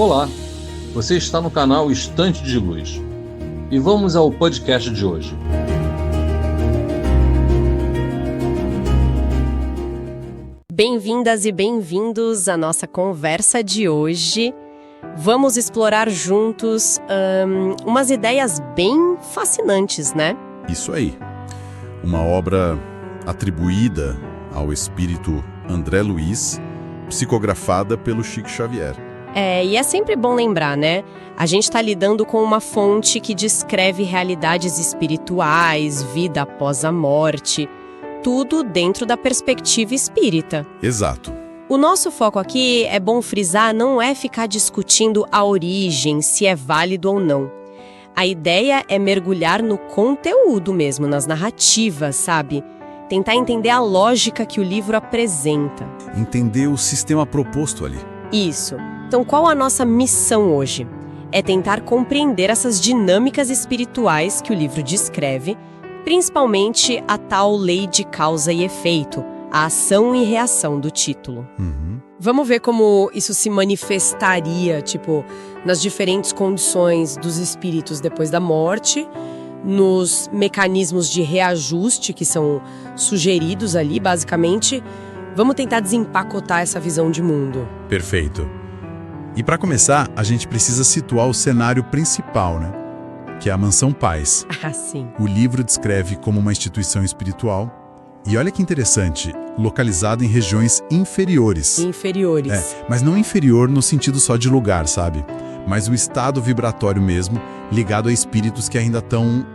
Olá, você está no canal Estante de Luz e vamos ao podcast de hoje. Bem-vindas e bem-vindos à nossa conversa de hoje. Vamos explorar juntos umas ideias bem fascinantes, né? Isso aí. Uma obra atribuída ao espírito André Luiz, psicografada pelo Chico Xavier. E é sempre bom lembrar, né? A gente está lidando com uma fonte que descreve realidades espirituais, vida após a morte, tudo dentro da perspectiva espírita. Exato. O nosso foco aqui, é bom frisar, não é ficar discutindo a origem, se é válido ou não. A ideia é mergulhar no conteúdo mesmo, nas narrativas, sabe? Tentar entender a lógica que o livro apresenta. Entender o sistema proposto ali. Isso. Então, qual a nossa missão hoje? É tentar compreender essas dinâmicas espirituais que o livro descreve, principalmente a tal lei de causa e efeito, a ação e reação do título. Vamos ver como isso se manifestaria, nas diferentes condições dos espíritos depois da morte, nos mecanismos de reajuste que são sugeridos ali, basicamente. Vamos tentar desempacotar essa visão de mundo. Perfeito. E para começar, a gente precisa situar o cenário principal, né? Que é a Mansão Paz. Ah, sim. O livro descreve como uma instituição espiritual. E olha que interessante, localizada em regiões inferiores. Inferiores. Mas não inferior no sentido só de lugar, sabe? Mas o estado vibratório mesmo, ligado a espíritos que ainda estão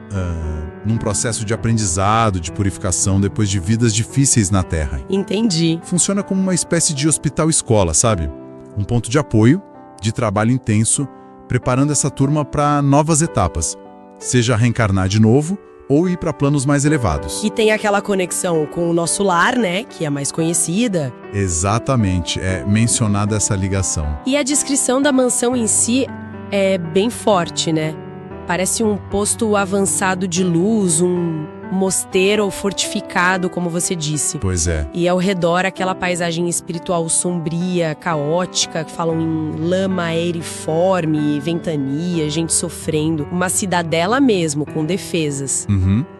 num processo de aprendizado, de purificação, depois de vidas difíceis na Terra. Entendi. Funciona como uma espécie de hospital-escola, sabe? Um ponto de apoio, de trabalho intenso, preparando essa turma para novas etapas. Seja reencarnar de novo ou ir para planos mais elevados. E tem aquela conexão com o nosso lar, né? Que é mais conhecida. Exatamente, é mencionada essa ligação. E a descrição da mansão em si é bem forte, né? Parece um posto avançado de luz, um mosteiro fortificado, como você disse. Pois é. E ao redor aquela paisagem espiritual sombria, caótica, que falam em lama aeriforme, ventania, gente sofrendo. Uma cidadela mesmo, com defesas.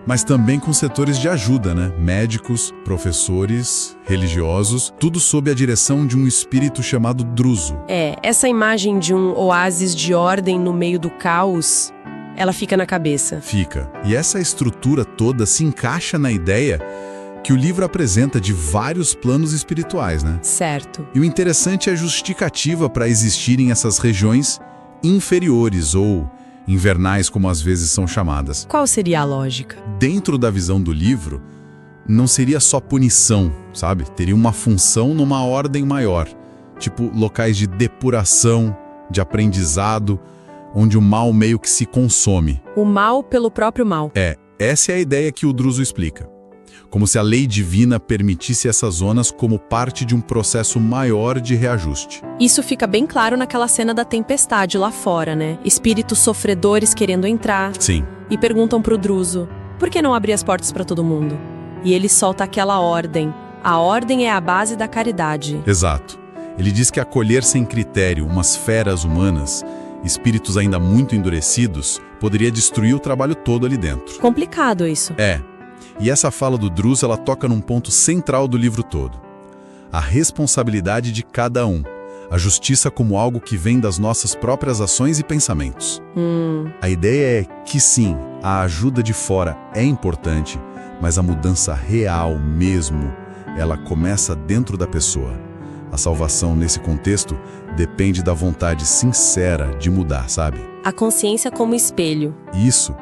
Mas também com setores de ajuda, né? Médicos, professores, religiosos, tudo sob a direção de um espírito chamado Druso. Essa imagem de um oásis de ordem no meio do caos, ela fica na cabeça. Fica. E essa estrutura toda se encaixa na ideia que o livro apresenta de vários planos espirituais, né? Certo. E o interessante é a justificativa para existirem essas regiões inferiores ou invernais, como às vezes são chamadas. Qual seria a lógica? Dentro da visão do livro, não seria só punição, sabe? Teria uma função numa ordem maior. Tipo, locais de depuração, de aprendizado, onde o mal meio que se consome. O mal pelo próprio mal. Essa é a ideia que o Druso explica. Como se a lei divina permitisse essas zonas como parte de um processo maior de reajuste. Isso fica bem claro naquela cena da tempestade lá fora, né? Espíritos sofredores querendo entrar. Sim. E perguntam pro Druso, por que não abrir as portas para todo mundo? E ele solta aquela ordem. A ordem é a base da caridade. Exato. Ele diz que acolher sem critério umas feras humanas, espíritos ainda muito endurecidos, poderia destruir o trabalho todo ali dentro. Complicado isso. E essa fala do Druso, ela toca num ponto central do livro todo. A responsabilidade de cada um. A justiça como algo que vem das nossas próprias ações e pensamentos. A ideia é que sim, a ajuda de fora é importante, mas a mudança real mesmo, ela começa dentro da pessoa. A salvação, nesse contexto, depende da vontade sincera de mudar, sabe? A consciência como espelho. Isso.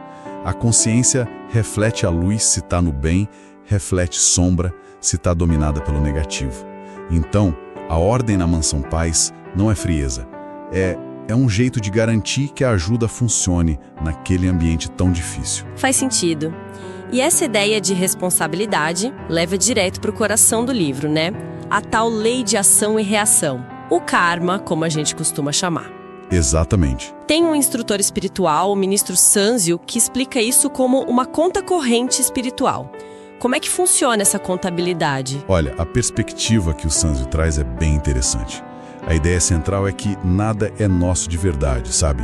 A consciência reflete a luz se está no bem, reflete sombra se está dominada pelo negativo. Então, a ordem na Mansão Paz não é frieza. É um jeito de garantir que a ajuda funcione naquele ambiente tão difícil. Faz sentido. E essa ideia de responsabilidade leva direto para o coração do livro, né? A tal lei de ação e reação. O karma, como a gente costuma chamar. Exatamente. Tem um instrutor espiritual, o ministro Sanzio, que explica isso como uma conta corrente espiritual. Como é que funciona essa contabilidade? Olha, a perspectiva que o Sanzio traz é bem interessante. A ideia central é que nada é nosso de verdade, sabe?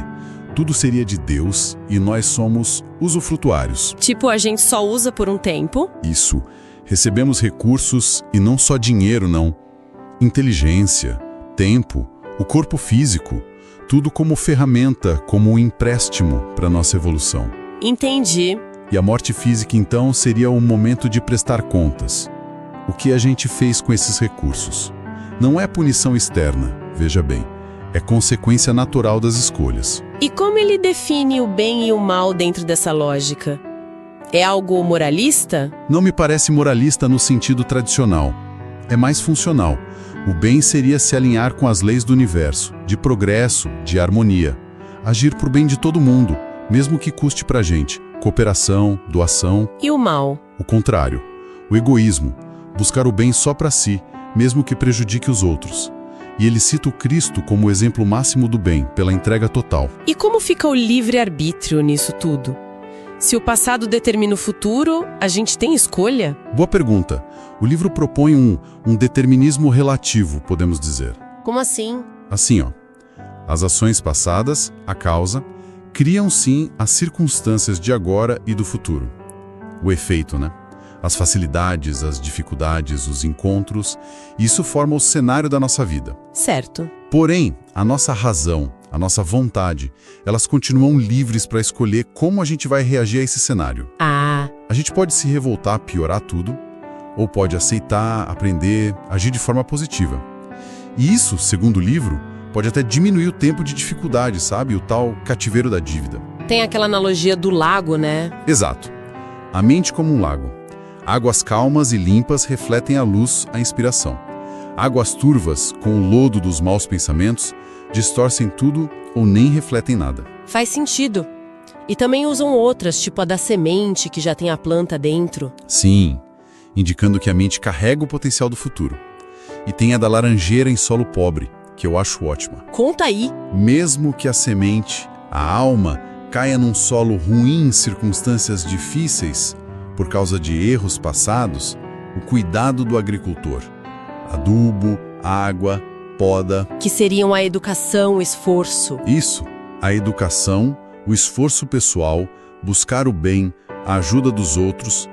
Tudo seria de Deus e nós somos usufrutuários. Tipo, a gente só usa por um tempo. Isso. Recebemos recursos e não só dinheiro, não. Inteligência, tempo, o corpo físico. Tudo como ferramenta, como um empréstimo para nossa evolução. Entendi. E a morte física, então, seria o momento de prestar contas. O que a gente fez com esses recursos? Não é punição externa, veja bem. É consequência natural das escolhas. E como ele define o bem e o mal dentro dessa lógica? É algo moralista? Não me parece moralista no sentido tradicional. É mais funcional. O bem seria se alinhar com as leis do universo, de progresso, de harmonia. Agir por bem de todo mundo, mesmo que custe pra gente. Cooperação, doação. E o mal? O contrário. O egoísmo. Buscar o bem só pra si, mesmo que prejudique os outros. E ele cita o Cristo como o exemplo máximo do bem, pela entrega total. E como fica o livre-arbítrio nisso tudo? Se o passado determina o futuro, a gente tem escolha? Boa pergunta. O livro propõe um determinismo relativo, podemos dizer. Como assim? Assim, ó. As ações passadas, a causa, criam sim as circunstâncias de agora e do futuro. O efeito, né? As facilidades, as dificuldades, os encontros, isso forma o cenário da nossa vida. Certo. Porém, a nossa razão, a nossa vontade, elas continuam livres para escolher como a gente vai reagir a esse cenário. Ah, A gente pode se revoltar, piorar tudo, ou pode aceitar, aprender, agir de forma positiva. E isso, segundo o livro, pode até diminuir o tempo de dificuldade, sabe? O tal cativeiro da dívida. tem aquela analogia do lago, né? Exato. A mente como um lago. Águas calmas e limpas refletem a luz, a inspiração. Águas turvas, com o lodo dos maus pensamentos, distorcem tudo ou nem refletem nada. Faz sentido. E também usam outras, tipo a da semente, que já tem a planta dentro. Sim, indicando que a mente carrega o potencial do futuro. E tem a da laranjeira em solo pobre, que eu acho ótima. Conta aí. Mesmo que a semente, a alma, caia num solo ruim em circunstâncias difíceis, por causa de erros passados, o cuidado do agricultor. Adubo, água, poda. Que seriam a educação, o esforço. Isso, a educação, o esforço pessoal, buscar o bem, a ajuda dos outros,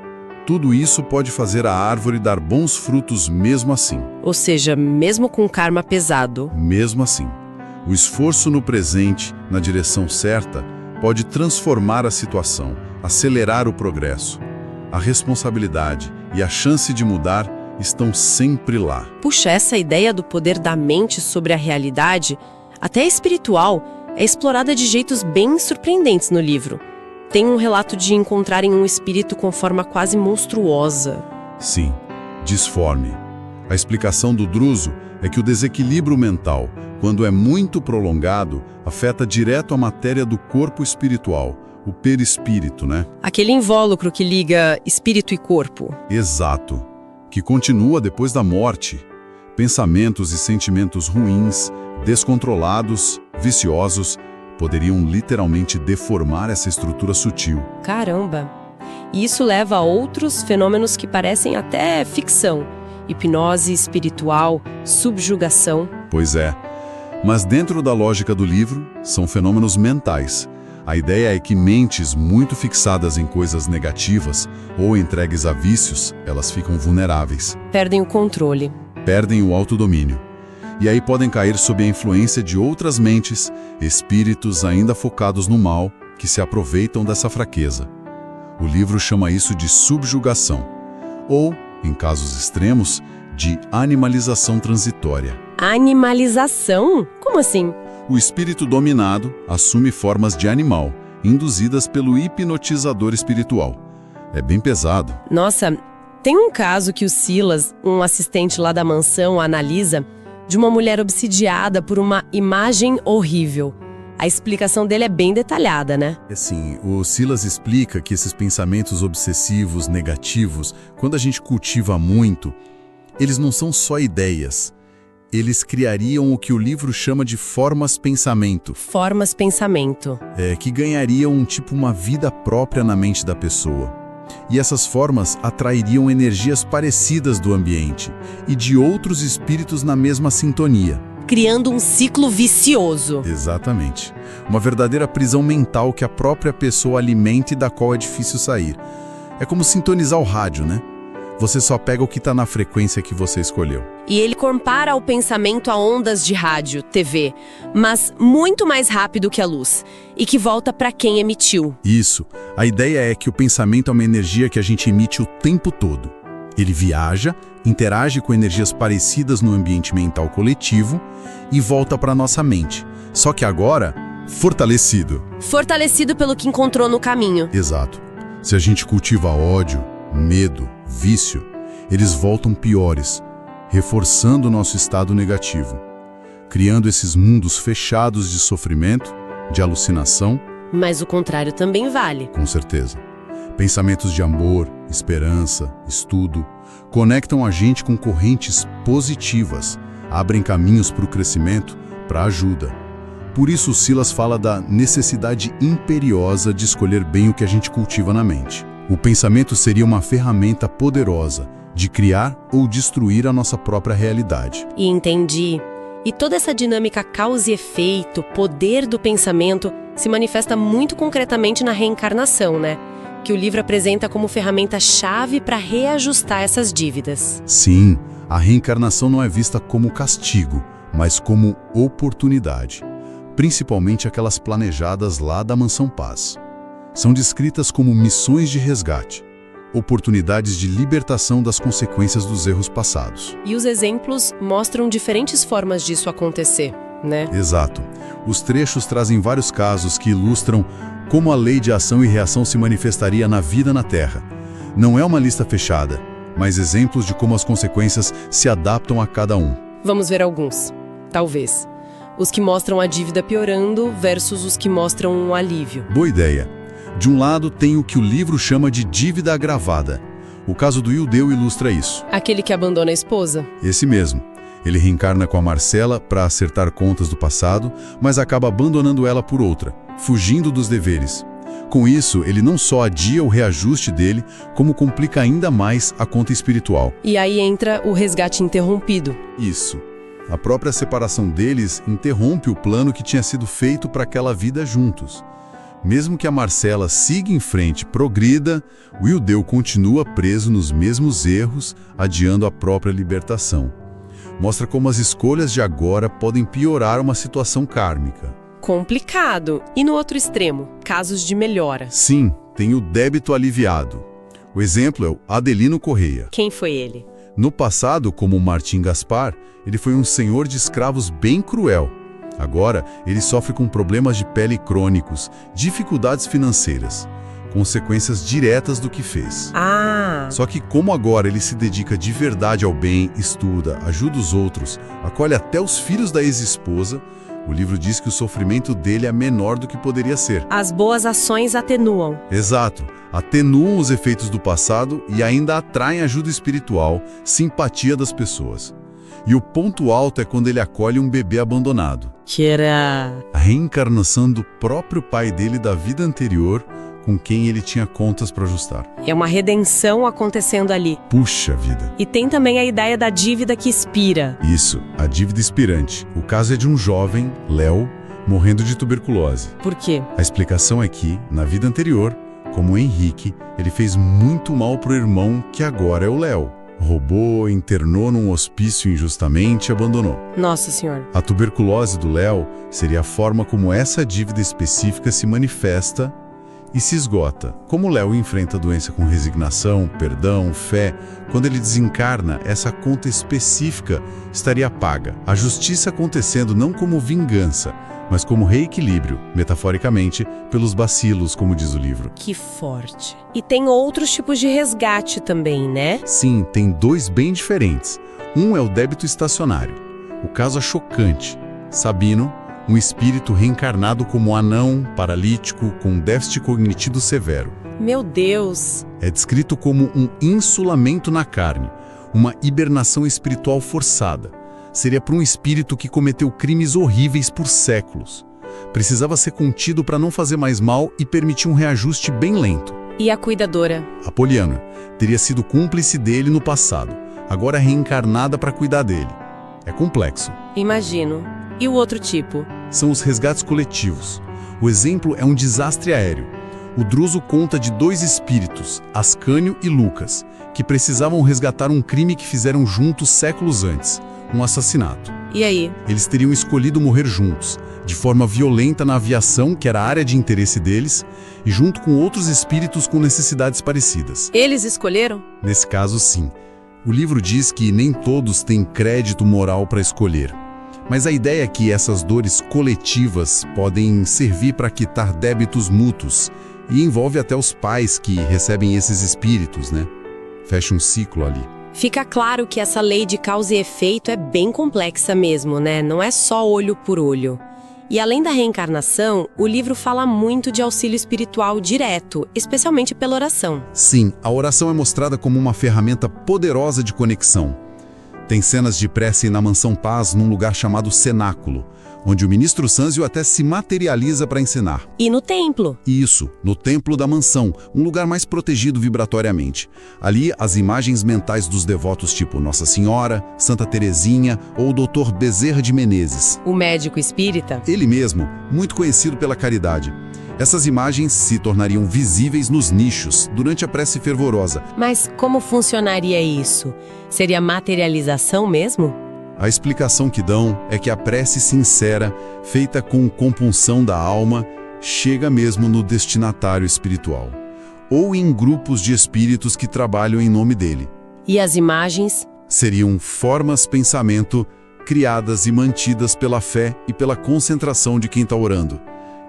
tudo isso pode fazer a árvore dar bons frutos mesmo assim. Ou seja, mesmo com karma pesado. Mesmo assim. O esforço no presente, na direção certa, pode transformar a situação, acelerar o progresso. A responsabilidade e a chance de mudar estão sempre lá. Puxa, essa ideia do poder da mente sobre a realidade, até espiritual, é explorada de jeitos bem surpreendentes no livro. Tem um relato de encontrarem um espírito com forma quase monstruosa. Sim, disforme. A explicação do Druso é que o desequilíbrio mental, quando é muito prolongado, afeta direto a matéria do corpo espiritual, o perispírito, né? Aquele invólucro que liga espírito e corpo. Exato. Que continua depois da morte. Pensamentos e sentimentos ruins, descontrolados, viciosos, poderiam literalmente deformar essa estrutura sutil. Caramba! E isso leva a outros fenômenos que parecem até ficção. Hipnose espiritual, subjugação. Pois é. Mas dentro da lógica do livro, são fenômenos mentais. A ideia é que mentes muito fixadas em coisas negativas ou entregues a vícios, elas ficam vulneráveis. Perdem o controle. Perdem o autodomínio. E aí podem cair sob a influência de outras mentes, espíritos ainda focados no mal, que se aproveitam dessa fraqueza. O livro chama isso de subjugação, ou, em casos extremos, de animalização transitória. Animalização? Como assim? O espírito dominado assume formas de animal, induzidas pelo hipnotizador espiritual. É bem pesado. Nossa, tem um caso que o Silas, um assistente lá da mansão, analisa de uma mulher obsidiada por uma imagem horrível. A explicação dele é bem detalhada, né? Assim, o Silas explica que esses pensamentos obsessivos, negativos, quando a gente cultiva muito, eles não são só ideias. Eles criariam o que o livro chama de formas-pensamento. Formas-pensamento. Que ganhariam uma vida própria na mente da pessoa. E essas formas atrairiam energias parecidas do ambiente e de outros espíritos na mesma sintonia. criando um ciclo vicioso. Exatamente. Uma verdadeira prisão mental que a própria pessoa alimenta e da qual é difícil sair. É como sintonizar o rádio, né? Você só pega o que está na frequência que você escolheu. E ele compara o pensamento a ondas de rádio, TV, mas muito mais rápido que a luz, e que volta para quem emitiu. Isso. A ideia é que o pensamento é uma energia que a gente emite o tempo todo. Ele viaja, interage com energias parecidas no ambiente mental coletivo e volta para nossa mente. Só que agora, fortalecido. Fortalecido pelo que encontrou no caminho. Exato. Se a gente cultiva ódio, medo, vício, eles voltam piores, reforçando o nosso estado negativo, criando esses mundos fechados de sofrimento, de alucinação. Mas o contrário também vale. Com certeza. Pensamentos de amor, esperança, estudo, conectam a gente com correntes positivas, abrem caminhos para o crescimento, para a ajuda. Por isso Silas fala da necessidade imperiosa de escolher bem o que a gente cultiva na mente. O pensamento seria uma ferramenta poderosa de criar ou destruir a nossa própria realidade. E entendi. E toda essa dinâmica causa e efeito, poder do pensamento, se manifesta muito concretamente na reencarnação, né? Que o livro apresenta como ferramenta-chave para reajustar essas dívidas. Sim, a reencarnação não é vista como castigo, mas como oportunidade. Principalmente aquelas planejadas lá da Mansão Paz. São descritas como missões de resgate, oportunidades de libertação das consequências dos erros passados. E os exemplos mostram diferentes formas disso acontecer, né? Exato. Os trechos trazem vários casos que ilustram como a lei de ação e reação se manifestaria na vida na Terra. Não é uma lista fechada, mas exemplos de como as consequências se adaptam a cada um. Vamos ver alguns, talvez. Os que mostram a dívida piorando versus os que mostram um alívio. Boa ideia. De um lado tem o que o livro chama de dívida agravada. O caso do Ildeu ilustra isso. Aquele que abandona a esposa? Esse mesmo. Ele reencarna com a Marcela para acertar contas do passado, mas acaba abandonando ela por outra, fugindo dos deveres. Com isso, ele não só adia o reajuste dele, como complica ainda mais a conta espiritual. E aí entra o resgate interrompido. Isso. A própria separação deles interrompe o plano que tinha sido feito para aquela vida juntos. Mesmo que a Marcela siga em frente, progrida, o Ildeu continua preso nos mesmos erros, adiando a própria libertação. Mostra como as escolhas de agora podem piorar uma situação kármica. Complicado. E no outro extremo, casos de melhora. Sim, tem o débito aliviado. O exemplo é o Adelino Correia. Quem foi ele? No passado, como Martim Gaspar, ele foi um senhor de escravos bem cruel. Agora, ele sofre com problemas de pele crônicos, dificuldades financeiras, consequências diretas do que fez. Só que como agora ele se dedica de verdade ao bem, estuda, ajuda os outros, acolhe até os filhos da ex-esposa, o livro diz que o sofrimento dele é menor do que poderia ser. As boas ações atenuam. Exato. Atenuam os efeitos do passado e ainda atraem ajuda espiritual, simpatia das pessoas. E o ponto alto é quando ele acolhe um bebê abandonado. Que era a reencarnação do próprio pai dele da vida anterior, com quem ele tinha contas para ajustar. É uma redenção acontecendo ali. Puxa vida. E tem também a ideia da dívida que expira. Isso, a dívida expirante. O caso é de um jovem, Léo, morrendo de tuberculose. Por quê? A explicação é que, na vida anterior, como o Henrique, ele fez muito mal pro irmão, que agora é o Léo. Roubou, internou num hospício injustamente e abandonou. Nossa Senhora. A tuberculose do Léo seria a forma como essa dívida específica se manifesta e se esgota. Como o Léo enfrenta a doença com resignação, perdão, fé, quando ele desencarna, essa conta específica estaria paga. A justiça acontecendo não como vingança, mas como reequilíbrio, metaforicamente, pelos bacilos, como diz o livro. Que forte. E tem outros tipos de resgate também, né? Sim, tem dois bem diferentes. Um é o débito estacionário. O caso é chocante. Sabino, um espírito reencarnado como anão, paralítico, com déficit cognitivo severo. Meu Deus! É descrito como um insulamento na carne, uma hibernação espiritual forçada. Seria para um espírito que cometeu crimes horríveis por séculos. Precisava ser contido para não fazer mais mal e permitir um reajuste bem lento. E a cuidadora? A Poliana teria sido cúmplice dele no passado, agora reencarnada para cuidar dele. É complexo. Imagino. E o outro tipo? São os resgates coletivos. O exemplo é um desastre aéreo. O Druso conta de 2 espíritos, Ascânio e Lucas, que precisavam resgatar um crime que fizeram juntos séculos antes, um assassinato. E aí? Eles teriam escolhido morrer juntos, de forma violenta na aviação, que era a área de interesse deles, e junto com outros espíritos com necessidades parecidas. Eles escolheram? Nesse caso, sim. O livro diz que nem todos têm crédito moral para escolher. Mas a ideia é que essas dores coletivas podem servir para quitar débitos mútuos, e envolve até os pais que recebem esses espíritos, né? Fecha um ciclo ali. Fica claro que essa lei de causa e efeito é bem complexa mesmo, né? Não é só olho por olho. E além da reencarnação, o livro fala muito de auxílio espiritual direto, especialmente pela oração. Sim, a oração é mostrada como uma ferramenta poderosa de conexão. Tem cenas de prece na Mansão Paz, num lugar chamado Cenáculo, onde o ministro Sanzio até se materializa para ensinar. E no templo? Isso, no templo da mansão, um lugar mais protegido vibratoriamente. Ali, as imagens mentais dos devotos tipo Nossa Senhora, Santa Terezinha ou o Dr. Bezerra de Menezes. O médico espírita? Ele mesmo, muito conhecido pela caridade. Essas imagens se tornariam visíveis nos nichos, durante a prece fervorosa. Mas como funcionaria isso? Seria materialização mesmo? A explicação que dão é que a prece sincera, feita com compunção da alma, chega mesmo no destinatário espiritual, ou em grupos de espíritos que trabalham em nome dele. E as imagens? Seriam formas-pensamento criadas e mantidas pela fé e pela concentração de quem está orando.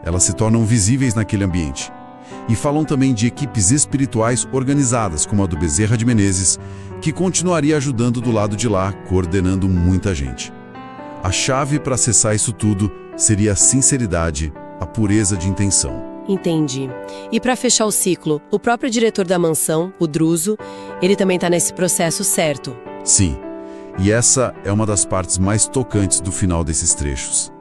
Elas se tornam visíveis naquele ambiente. E falam também de equipes espirituais organizadas, como a do Bezerra de Menezes, que continuaria ajudando do lado de lá, coordenando muita gente. A chave para acessar isso tudo seria a sinceridade, a pureza de intenção. Entendi. E para fechar o ciclo, o próprio diretor da mansão, o Druso, ele também está nesse processo, certo? Sim, e essa é uma das partes mais tocantes do final desses trechos.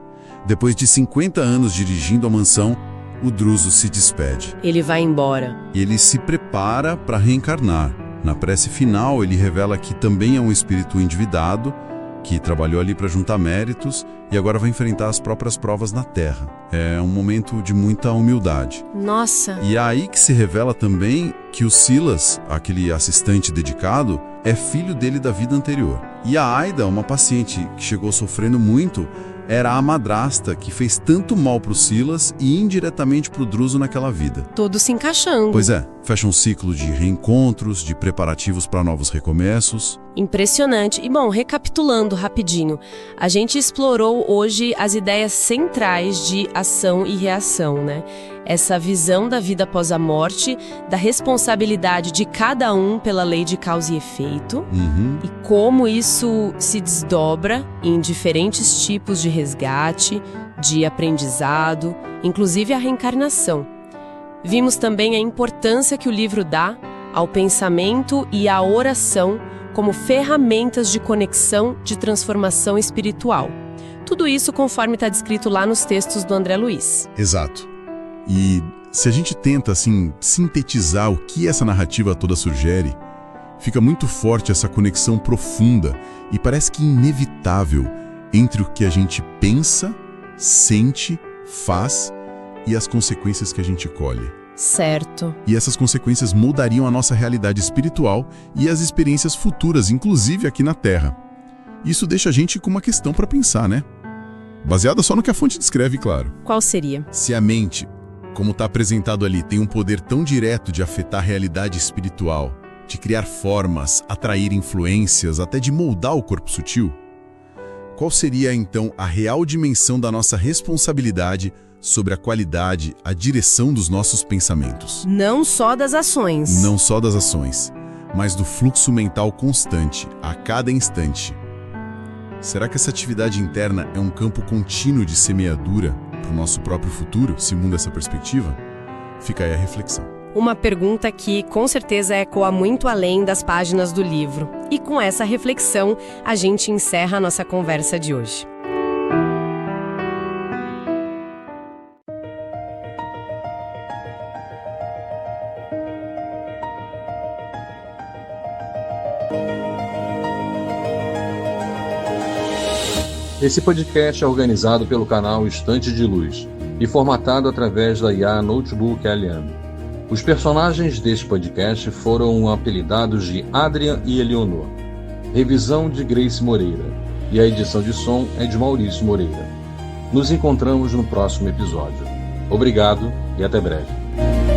Depois de 50 anos dirigindo a mansão, o Druso se despede. Ele vai embora. E ele se prepara para reencarnar. Na prece final, ele revela que também é um espírito endividado, que trabalhou ali para juntar méritos e agora vai enfrentar as próprias provas na Terra. É um momento de muita humildade. Nossa! E é aí que se revela também que o Silas, aquele assistente dedicado, é filho dele da vida anterior. E a Aida, uma paciente que chegou sofrendo muito, era a madrasta que fez tanto mal pro Silas e indiretamente pro Druso naquela vida. Tudo se encaixando. Pois é, fecha um ciclo de reencontros, de preparativos para novos recomeços. Impressionante. E bom, recapitulando rapidinho, a gente explorou hoje as ideias centrais de ação e reação, né? Essa visão da vida após a morte, da responsabilidade de cada um pela lei de causa e efeito, e como isso se desdobra em diferentes tipos de resgate, de aprendizado, inclusive a reencarnação. Vimos também a importância que o livro dá ao pensamento e à oração como ferramentas de conexão, de transformação espiritual. Tudo isso conforme está descrito lá nos textos do André Luiz. Exato. E se a gente tenta, assim, sintetizar o que essa narrativa toda sugere, fica muito forte essa conexão profunda e parece que inevitável entre o que a gente pensa, sente, faz e as consequências que a gente colhe. Certo. E essas consequências moldariam a nossa realidade espiritual e as experiências futuras, inclusive aqui na Terra. Isso deixa a gente com uma questão para pensar, né? Baseada só no que a fonte descreve, claro. Qual seria? Se a mente, como está apresentado ali, tem um poder tão direto de afetar a realidade espiritual, de criar formas, atrair influências, até de moldar o corpo sutil, qual seria, então, a real dimensão da nossa responsabilidade sobre a qualidade, a direção dos nossos pensamentos? Não só das ações. Não só das ações, mas do fluxo mental constante, a cada instante. Será que essa atividade interna é um campo contínuo de semeadura para o nosso próprio futuro, segundo essa perspectiva? Fica aí a reflexão. Uma pergunta que, com certeza, ecoa muito além das páginas do livro. E com essa reflexão, a gente encerra a nossa conversa de hoje. Esse podcast é organizado pelo canal Estante de Luz e formatado através da IA Notebook LM. Os personagens deste podcast foram apelidados de Adrian e Eleonor. Revisão de Grace Moreira e a edição de som é de Maurício Moreira. Nos encontramos no próximo episódio. Obrigado e até breve.